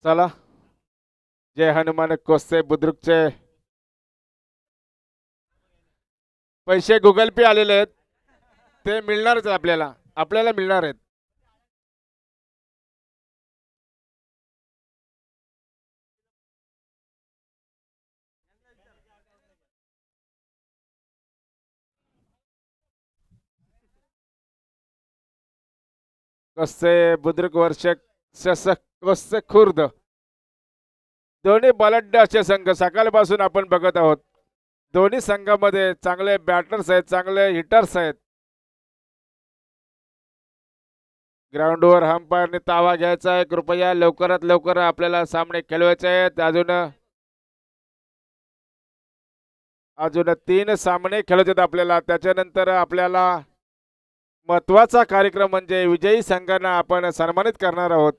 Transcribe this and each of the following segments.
चला, जय हनुमान कोस्ते बुद्रुकचे पैसे गुगल पे आलेले आहेत, ते मिळणारच आपल्याला, आपल्याला मिळणार आहेत. कोस्ते बुद्रुक वर्ष कोस्ते खुर्द दोन्ही बलाढ्य असे संघ सकाळपासून आपण बघत आहोत. दोन्ही संघामध्ये चांगले बॅटर्स आहेत, चांगले हिटर्स आहेत. ग्राउंडवर अंपायरने ताबा घ्यायचा आहे. कृपया लवकरात लवकर आपल्याला सामने खेळवायचे आहेत. अजून 3 सामने खेळायचे आहेत आपल्याला. त्याच्यानंतर आपल्याला महत्वाचा कार्यक्रम म्हणजे विजयी संघांना आपण सन्मानित करणार आहोत.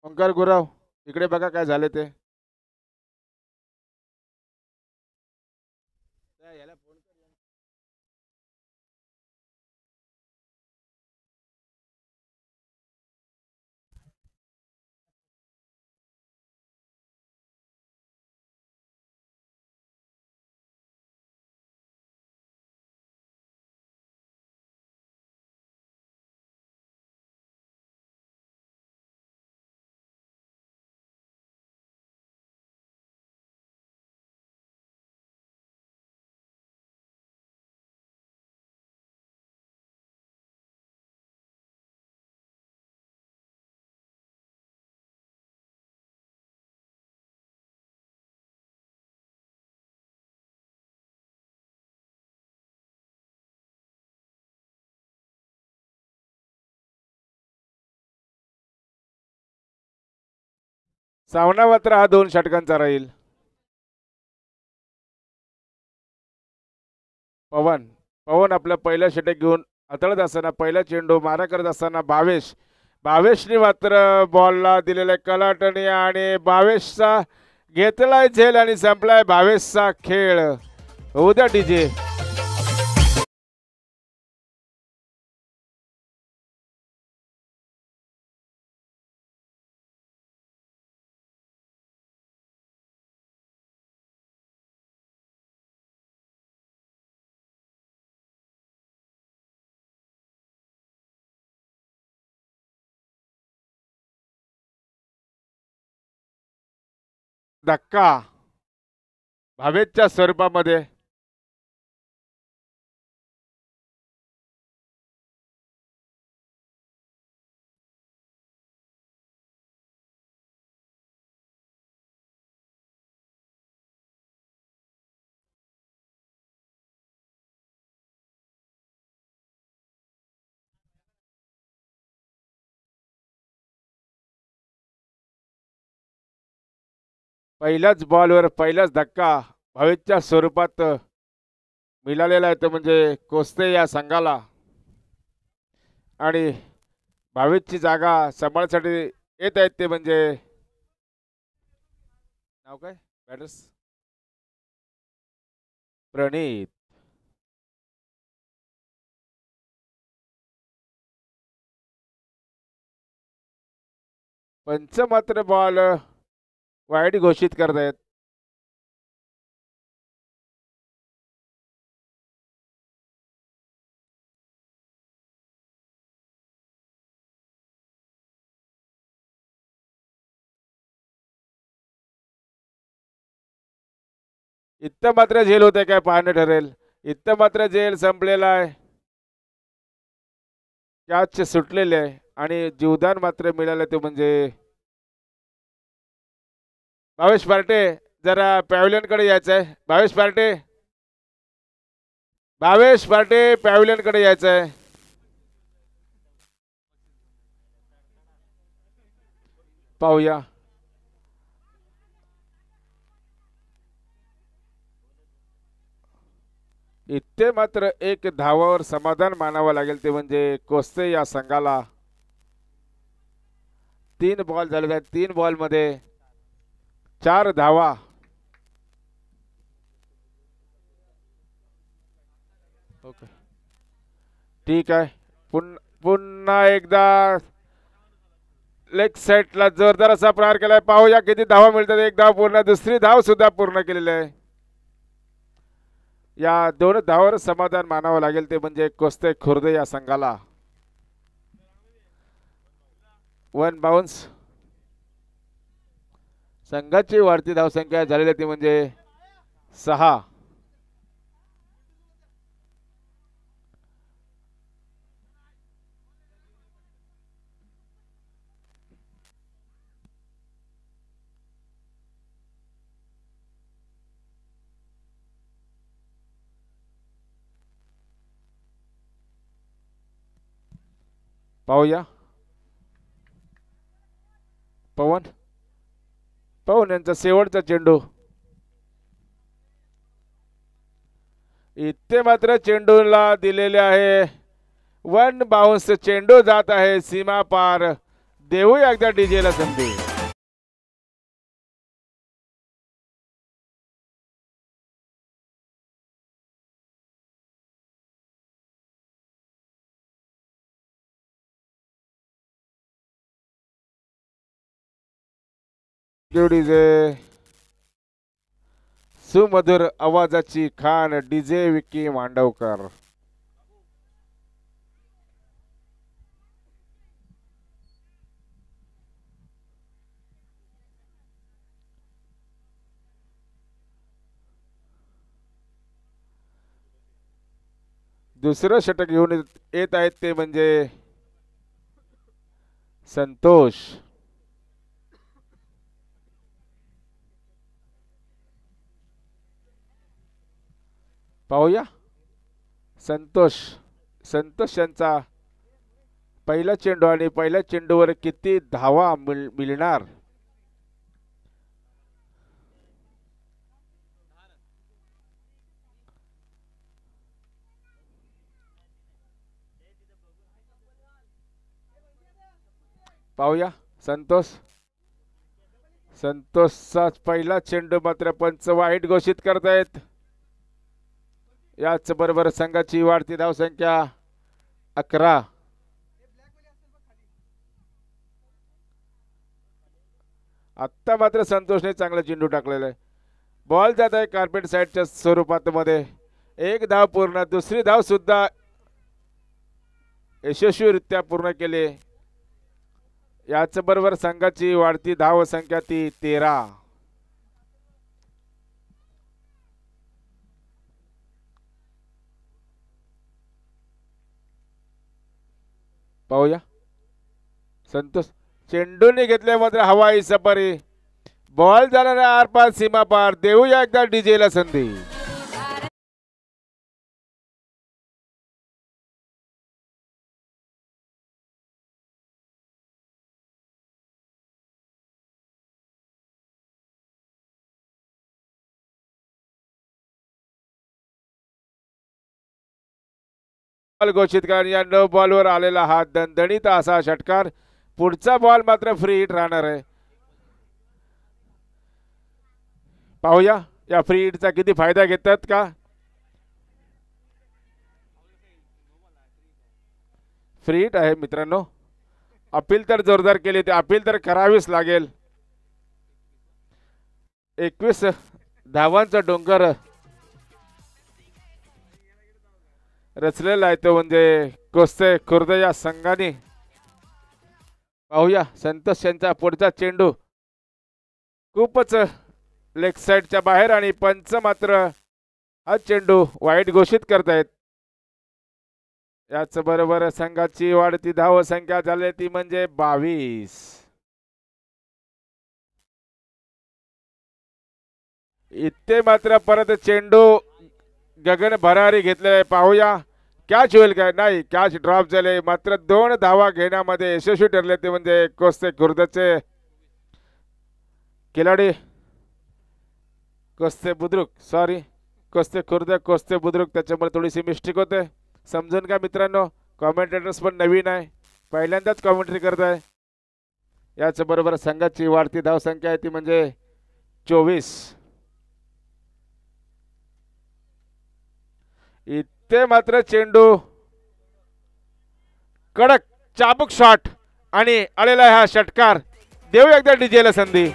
ओंकार गुराव, इकडे बघा काय झाले ते. सामना मात्र हा 2 षटकांचा राहील. पवन पवन आपलं पहिलं षटक घेऊन हाताळत असताना, पहिला चेंडू मारा करत असताना भावेशने मात्र बॉलला दिलेल्या कलाटणी आणि भावेशचा घेतलाय झेल आणि संपलाय भावेशचा खेळ. उद्या डीजे धक्का भावेशच्या स्वरूपामध्ये. पहिल्याच बॉलवर पहिलाच धक्का भावेशच्या स्वरूपात मिळालेला आहे, तो म्हणजे कोस्ते या संघाला. आणि भावेशची जागा सांभाळण्यासाठी येत आहेत ते म्हणजे नाव काय बॅटर्स, प्रणीत. पंच मात्र बॉल वाईट घोषित करत आहेत. इथं मात्र झेल होते काय पाहणं ठरेल. इथं मात्र झेल संपलेला आहे, कॅच सुटलेले आहे आणि जीवदान मात्र मिळालं ते म्हणजे भावेश पार्टे. जरा पॅव्हलियन कडे यायचं आहे. भावेश पार्टे पॅव्हलियन कडे यायचं आहे. पाहूया. इथे मात्र एक धावावर समाधान मानावं लागेल, ते म्हणजे कोस्ते या संघाला. 3 बॉल झाले आहेत. 3 बॉल मध्ये 4 धावा. ओके ठीक आहे. पुन्हा एकदा लेग साईडला जोरदार असा प्रहार केलाय. पाहूया किती धावा मिळतात. एक धाव पूर्ण, दुसरी धाव सुद्धा पूर्ण केलेली आहे. या दोन धावावर समाधान मानावं लागेल ते म्हणजे कुस्ते खुर्द या संघाला. One bounce. संघाची वाढती धावसंख्या झालेली ती म्हणजे 6. पाहूया पवन यांचा शेवटचा चेंडू. इथे मात्र चेंडूला दिलेले आहे वन बाउन्स. चेंडू जात आहे सीमा पार. देऊया एकदा डीजेला संधी. डीजे सुमधुर आवाजाची खान डीजे विकी मांडवकर. दुसरं षटक घेऊन येत आहेत ते म्हणजे संतोष. पाहूया संतोष यांचा पहिला चेंडू आणि पहिल्या चेंडूवर किती धावा मिळणार. पाहूया संतोषचा पहिला चेंडू मात्र पंच वाईट घोषित करतायत. याच बरोबर संघाची वाढती धावसंख्या 11. आत्ता मात्र संतोषने चांगला चेंडू टाकलेला आहे. बॉल जात आहे कार्पेट साईडच्या स्वरूपात मध्ये. एक धाव पूर्ण, दुसरी धाव सुद्धा यशस्वीरित्या पूर्ण केली. याच बरोबर संघाची वाढती धाव संख्या ती 13. पाहूया संतोष चेंडूने घेतले मात्र हवाई सफारी. बॉल झाला आरपार सीमा पार. देऊया एकदा डीजेला संधी. घोषित करा. या नो बॉलवर आलेला हा दणदणीत असा षटकार. पुढचा बॉल मात्र फ्री हिट राहणार आहे. पाहूया या फ्री हिटचा किती फायदा घेतात का. फ्री हिट आहे मित्रांनो. अपील तर जोरदार केली, ते अपील तर करावीच लागेल. 21 धावांचा डोंगर रचलेला आहे तो म्हणजे कुस्ते खुर्द या संघाने. पाहूया संतोष यांचा पुढचा चेंडू खूपच लेग साइडच्या बाहेर आणि पंच मात्र हा चेंडू वाईट घोषित करतायत. याच बरोबर संघाची वाढती धाव संख्या झाली ती म्हणजे 22. इथे मात्र परत चेंडू गगन भरारी घेतले. पाहूया कॅच होईल काय. नाही, कॅच ड्रॉप झाले. मात्र 2 धावा घेण्यामध्ये यशस्वी ठरले ते म्हणजे कुस्ते खुर्दचे खिलाडी. कुस्ते बुद्रुक त्याच्यामुळे थोडीशी मिस्टेक होते. समजून का मित्रांनो. कॉमेंटेटर्स पण नवीन आहे, पहिल्यांदाच कॉमेंट्री करत आहे. याच बरोबर संघाची वाढती धावसंख्या आहे ती म्हणजे 24. कसते मात्र चेंडू कडक चाबूक शॉट आणि आलेला हा षटकार. देऊ एकदा डीजेला संधी.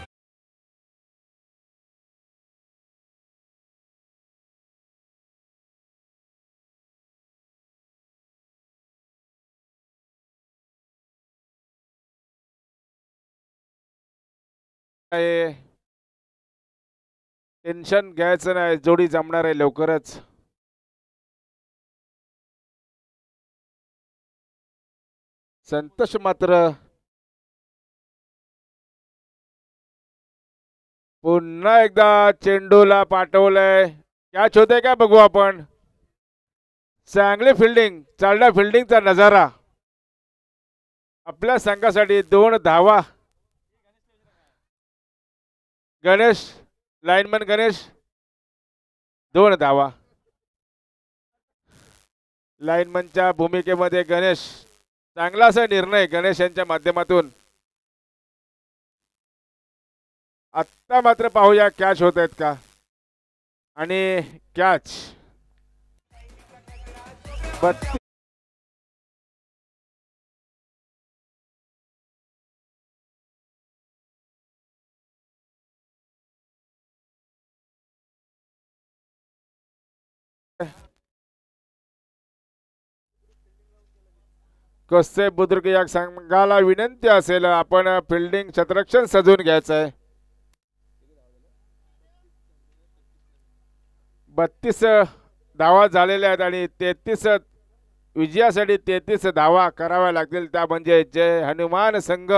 टेन्शन घ्यायचं नाही, जोडी जमणार आहे लवकरच. संतोष मात्र पुन्हा एकदा चेंडूला पाठवलंय. कॅच होते का बघू आपण. चांगली फिल्डिंग, चालण्या फिल्डिंगचा नजारा. आपल्या संघासाठी 2 धावा. गणेश, लाईनमन गणेश 2 धावा. लाईनमनच्या भूमिकेमध्ये गणेश. चांगला असा निर्णय गणेश यांच्या माध्यमातून. आत्ता मात्र पाहूया कॅच होत आहेत का. आणि कॅच. कसे बुद्रुक या संघाला विनंती असेल, आपण फिल्डिंग क्षेत्ररक्षण सजवून घ्यायचं आहे. 32 धावा झालेल्या आहेत आणि 33 विजयासाठी 33 धावा कराव्या लागतील. त्या म्हणजे जय हनुमान संघ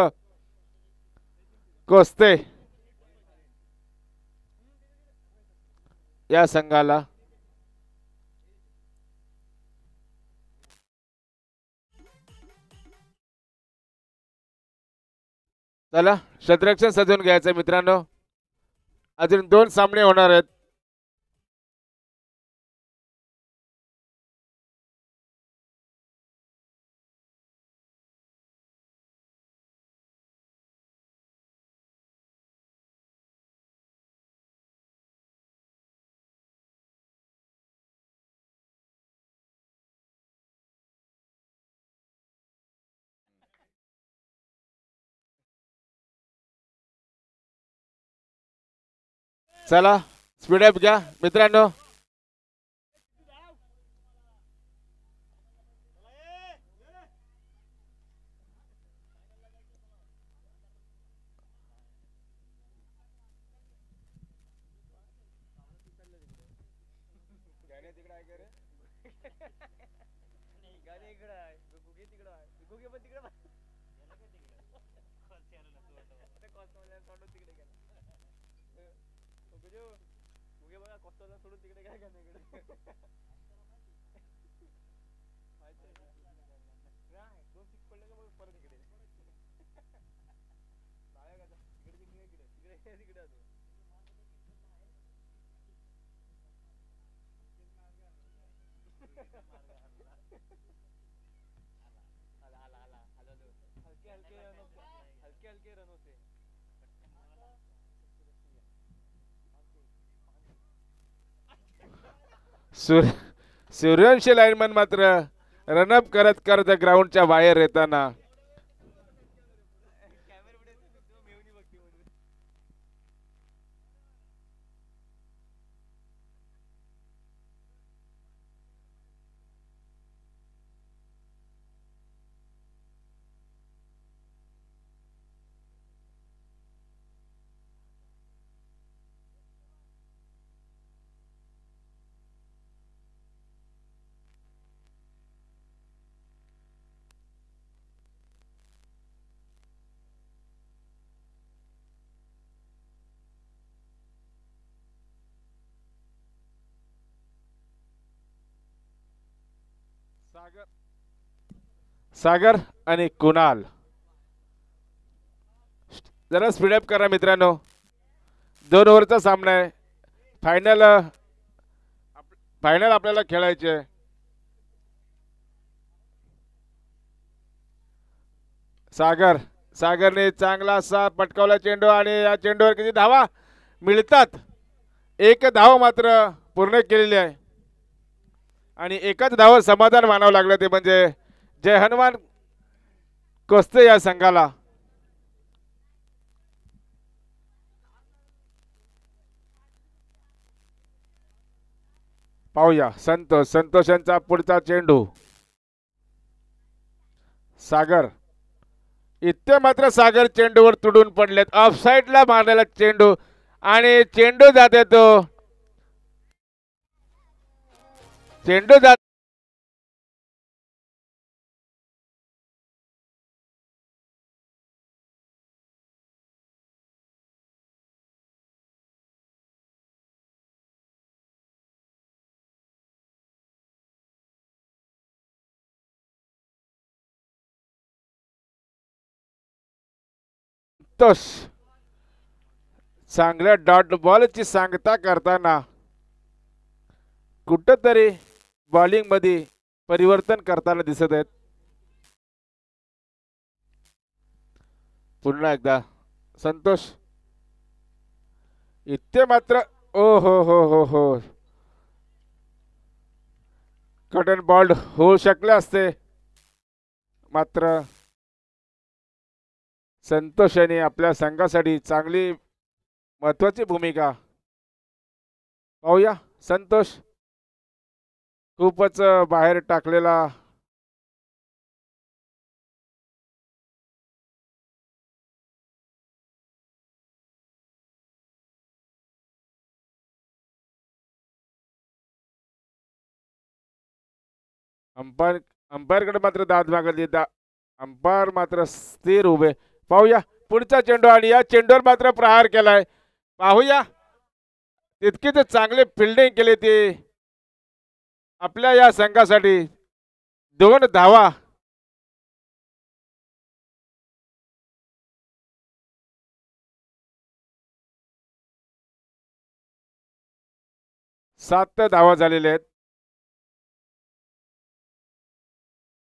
कोस्ते या संघाला. चला क्षेत्ररक्षण सजवून घ्यायचं मित्रांनो. अजून 2 सामने होणार आहेत. चला स्पीडअप घ्या मित्रांनो. सूर्यवंशी लाईनमन मात्र रनअप करत करत ग्राउंडच्या बाहेर येताना. सागर आणि कुणाल जरा स्पीडअप करा मित्रांनो. 2 ओव्हरचा सामना आहे. फायनल आपल्याला खेळायचे आहे. सागरने चांगला असा पटकावला चेंडू आणि या चेंडूवर किती धावा मिळतात. 1 धाव मात्र पूर्ण केलेली आहे. आणि एकाच धाव समाधान मानावं लागलं ते म्हणजे जय हनुमान कोस्ते या संघाला. पाहूया संतोष यांचा पुढचा चेंडू. सागर इथे मात्र सागर चेंडूवर तुडून पडलेत. ऑफसाईडला मारलेला चेंडू आणि चेंडू जाते तो चेंडू जात संतोष चांगल्या डॉट बॉलची सांगता करताना कुठंतरी बॉलिंग मध्ये परिवर्तन करताना दिसत आहेत. पुन्हा एकदा संतोष इथे मात्र ओ हो कटन बॉल्ड होऊ शकले असते मात्र संतोष यांनी आपल्या संघासाठी चांगली महत्वाची भूमिका. पाहूया संतोष खूपच बाहेर टाकलेला अंपायरकडे मात्र दाद मागत अंपायर मात्र स्थिर उभे. पाहूया पुढचा चेंडू आणि या चेंडूवर मात्र प्रहार केलाय. पाहूया तितकीच चांगले फिल्डिंग केली ती आपल्या या संघासाठी. 2 धावा. सात धावा झालेल्या आहेत.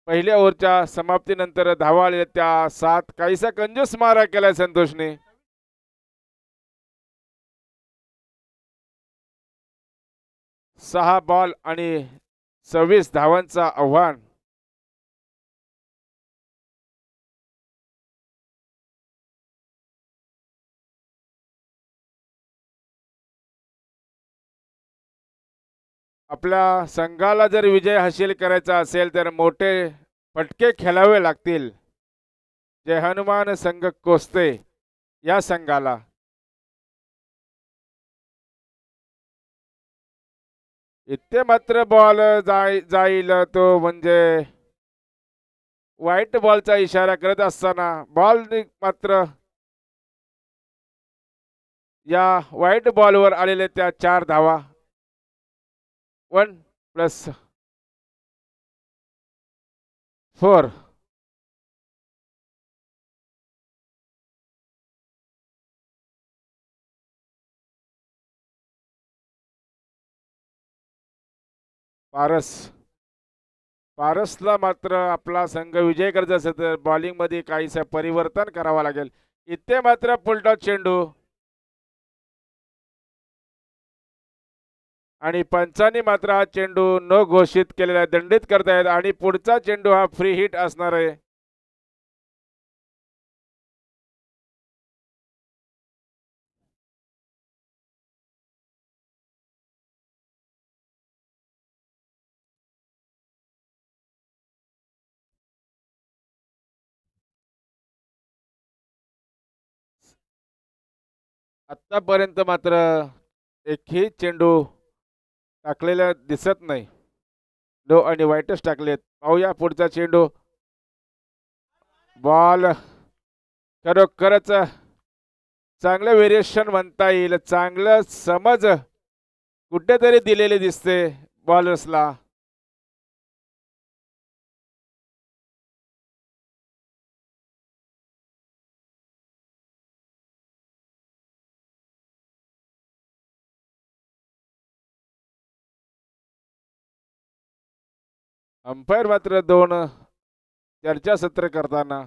पहिल्या ओव्हरच्या समाप्तीनंतर धावा आल्या त्या 7. काहीसा कंजूस मारा केलाय संतोषने. सहा बॉल आणि 26 धावांचा आव्हान. आपल्या संघाला जर विजय हासिल करायचा असेल तर मोठे फटके खेळावे लागतील जय हनुमान संघ कोस्ते या संघाला. इथे मात्र बॉल जाईल तो म्हणजे व्हाईट बॉलचा इशारा करत असताना बॉल मात्र या व्हाईट बॉलवर आलेले त्या 4 धावा. 1+4. पारसला मात्र आपला संघ विजय करायचा असेल तर बॉलिंग मध्ये काहीसं परिवर्तन करावं लागेल. इथे मात्र पुलटॉस चेंडू आणि पंचांनी मात्र हा चेंडू न घोषित केलेला दंडित करतायत आणि पुढचा चेंडू हा फ्री हिट असणार आहे. आतापर्यंत मात्र एकही चेंडू टाकलेला दिसत नाही. नो आणि व्हाईटच टाकलेत. पाहूया पुढचा चेंडू. बॉल खरोखरच चांगलं व्हेरिएशन म्हणता येईल. चांगलं समज कुठेतरी दिलेले दिसते बॉलर्सला. अंपायर मात्र 2 चर्चासत्र करताना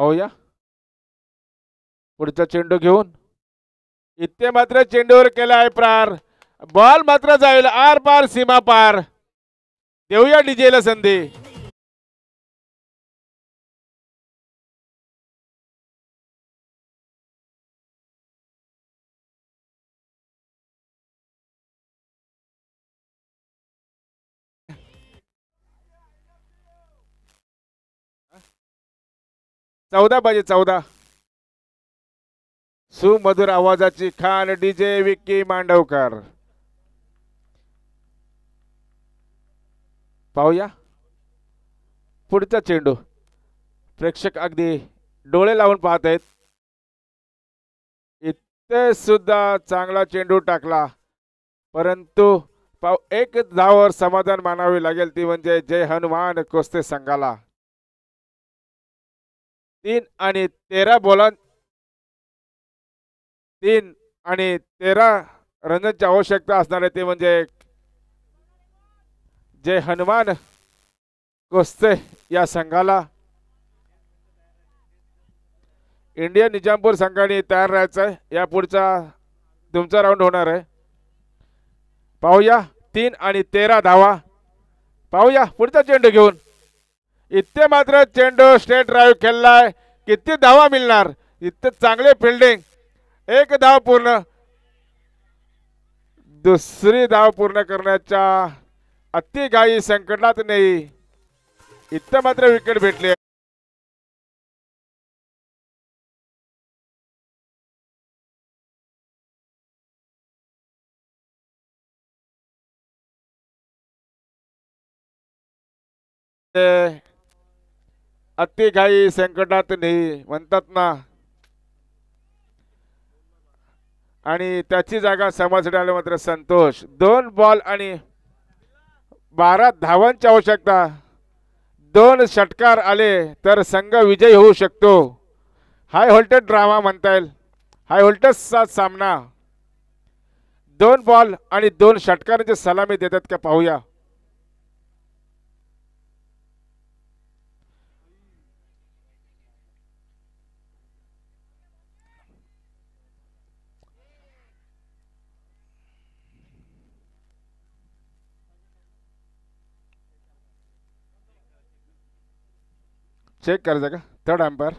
पाहूया पुढचा चेंडू घेऊन इथे मात्र चेंडूवर केला आहे प्रार. बॉल मात्र जाईल आर पार सीमा पार. देऊया डीजेला संधी. चौदा पाहिजे 14. सुमधुर आवाजाची खान डीजे विक्की मांडवकर. पाहूया पुढचा चेंडू. प्रेक्षक अगदी डोळे लावून पाहत आहेत. इथे सुद्धा चांगला चेंडू टाकला परंतु एक धावावर समाधान मानावे लागेल ती म्हणजे जय हनुमान कुस्ती संघाला. 3 आणि 13 बॉलां 3 आणि 13 रनची आवश्यकता असणार आहे ते म्हणजे जय हनुमान कुस्ती या संघाला. इंडियन निजामपूर संघाने तयार राहायचं आहे. या पुढचा तुमचा राऊंड होणार आहे. पाहूया 3 आणि 13 धावा. पाहूया पुढचा चेंडू घेऊन इथे मात्र चेंडू स्ट्रेट ड्राईव्ह खेळलाय. किती धावा मिळणार. इथे चांगले फिल्डिंग. एक धाव पूर्ण. दुसरी धाव पूर्ण करण्याच्या अतिघाई संकटात नाही. इथे मात्र विकेट भेटली. अतिघाई संकटात नाही म्हणतात ना. आणि त्याची जागा समाजसाठी आले मात्र संतोष. 2 बॉल आणि 12 धावांची आवश्यकता. 2 षटकार आले तर संघ विजयी होऊ शकतो. हाय व्होल्टेज ड्रामा म्हणता येईल. हाय व्होल्टेजचा सामना. 2 बॉल आणि 2 षटकारांची सलामी देतात का पाहूया. चेक करायचं का. 3rd umpire.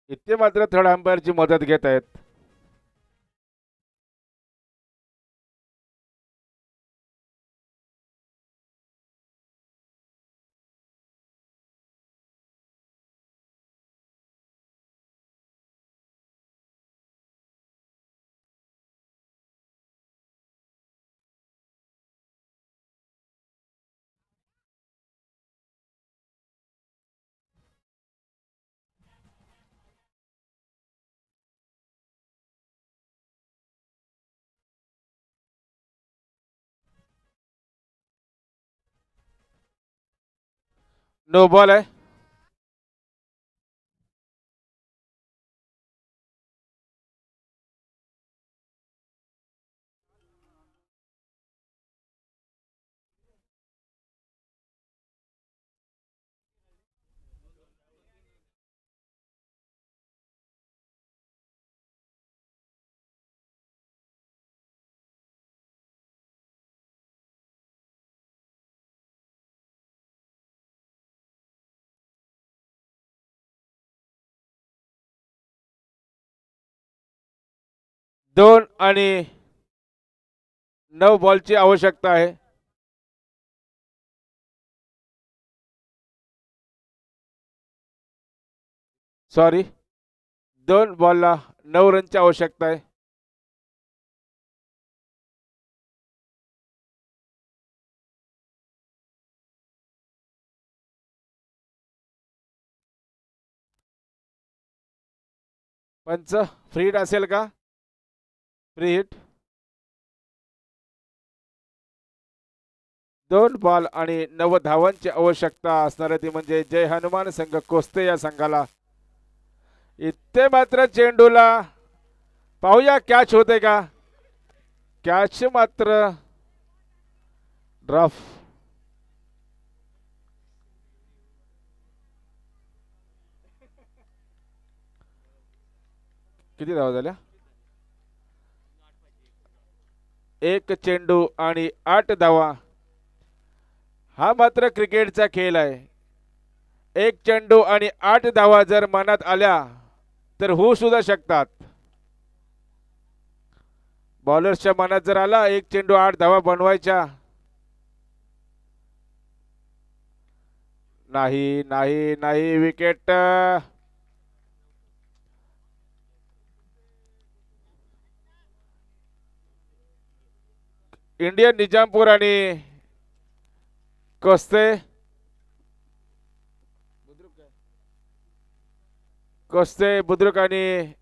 इथे मात्र 3rd अंपायरची मदत घेत आहेत. नो बॉल आहे. दोन आणि 9 बॉलची आवश्यकता आहे. सॉरी 2 बॉलला 9 रनची आवश्यकता आहे. पंच फ्री हिट असेल का. Free hit. 2 बॉल आणि 9 धावांची आवश्यकता असणार ती म्हणजे जय हनुमान संघ कुस्ती या संघाला. इथे मात्र चेंडूला पाहूया कॅच होते का. कॅच मात्र ड्रफ. किती धावा झाल्या. एक चेंडू आणि 8 धावा. हा मात्र क्रिकेटचा खेळ आहे. एक चेंडू आणि 8 धावा जर मनात आल्या तर होऊ सुद्धा शकतात. बॉलर्सच्या मनात जर आला एक चेंडू 8 धावा बनवायच्या. नाही नाही नाही विकेट. इंडियन निजामपूर आणि कोस्ते कोस्ते बुद्रुक आणि